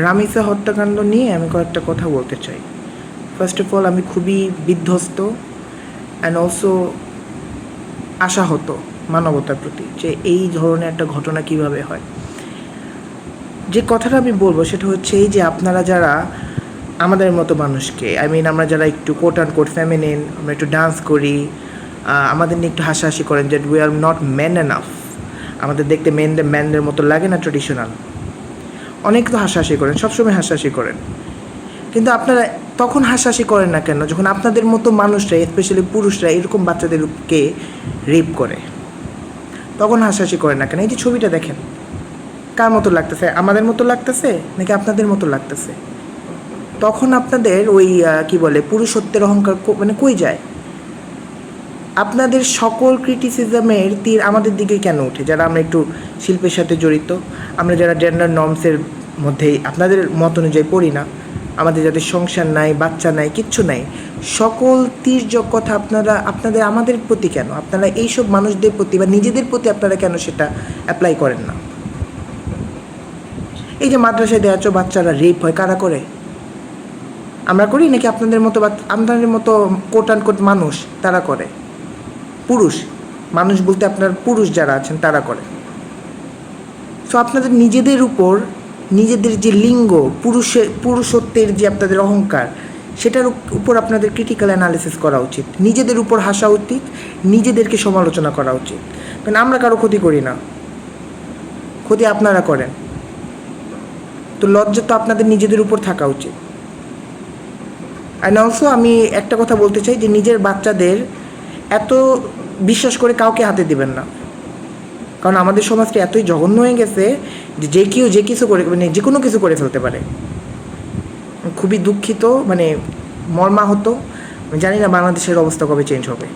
রামিসা হত্যাকাণ্ড নিয়ে আমি কয়েকটা কথা বলতে চাই। ফার্স্ট অফ অল, আমি খুবই বিধ্বস্ত অ্যান্ড অলসো আশাহত মানবতার প্রতি, যে এই ধরনের একটা ঘটনা কিভাবে হয়। যে কথাটা আমি বলবো সেটা হচ্ছে এই যে আপনারা যারা আমাদের মতো মানুষকে, আমরা যারা একটু কোট অ্যান্ড কোট ফেমিনিন, আমরা একটু ডান্স করি, আমাদের নিয়ে একটু হাসাহাসি করেন যে we are not man enough, আমাদের দেখতে ম্যানদের মতো লাগে না ট্রেডিশনাল, অনেক তো হাসাহাসি করেন, সবসময় হাসাহাসি করেন। কিন্তু আপনারা তখন হাসাহাসি করেন না কেন যখন আপনাদের মতো মানুষরা, স্পেশালি পুরুষরা, এরকম বাচ্চাদেরকে রেপ করে? তখন হাসাহাসি করেন না কেন? এই যে ছবিটা দেখেন, কার মতো লাগতেছে? আমাদের মতো লাগতেছে নাকি আপনাদের মতো লাগতেছে? তখন আপনাদের ওই কি বলে পুরুষত্বের অহংকার মানে কই যায়? আপনাদের সকল ক্রিটিসিজমের তীর আমাদের দিকে কেন ওঠে, যারা আমরা একটু শিল্পের সাথে জড়িত, আমরা যারা জেন্ডার নর্মসের মধ্যেই আপনাদের মত অনুযায়ী পড়ি না, আমাদের যাদের সংসার নাই, বাচ্চা নাই, কিচ্ছু নাই, সকল তীর্যক কথা আপনাদের আমাদের প্রতি কেন? আপনারা এইসব মানুষদের প্রতি বা নিজেদের প্রতি আপনারা কেন সেটা অ্যাপ্লাই করেন না? এই যে মাদ্রাসায় দেওয়া বাচ্চারা রেপ হয়, কারা করে? আমরা করি নাকি আপনাদের মতো কোট অ্যান্ড কোট মানুষ তারা করে? পুরুষ মানুষ বলতে আপনার পুরুষ যারা আছেন তারা করে। সো আপনাদের নিজেদের উপর, নিজেদের যে লিঙ্গ, পুরুষত্বের যে আপনাদের অহংকার, সেটার উপর আপনাদের ক্রিটিক্যাল অ্যানালিসিস করা উচিত, নিজেদের উপর হাসা উচিত, নিজেদেরকে সমালোচনা করা উচিত। কারণ আমরা কারো ক্ষতি করি না, ক্ষতি আপনারা করেন। তো লজ্জা তো আপনাদের নিজেদের উপর থাকা উচিত। অ্যান্ড অলসো আমি একটা কথা বলতে চাই যে নিজের বাচ্চাদের এত বিশ্বাস করে কাউকে হাতে দিবেন না, কারণ আমাদের সমাজটা এতই জঘন্য হয়ে গেছে যে যে কিছু করে, মানে যে কোনো কিছু করে ফেলতে পারে। খুবই দুঃখিত, মানে মর্মাহত। আমি জানি না বাংলাদেশের অবস্থা কবে চেঞ্জ হবে।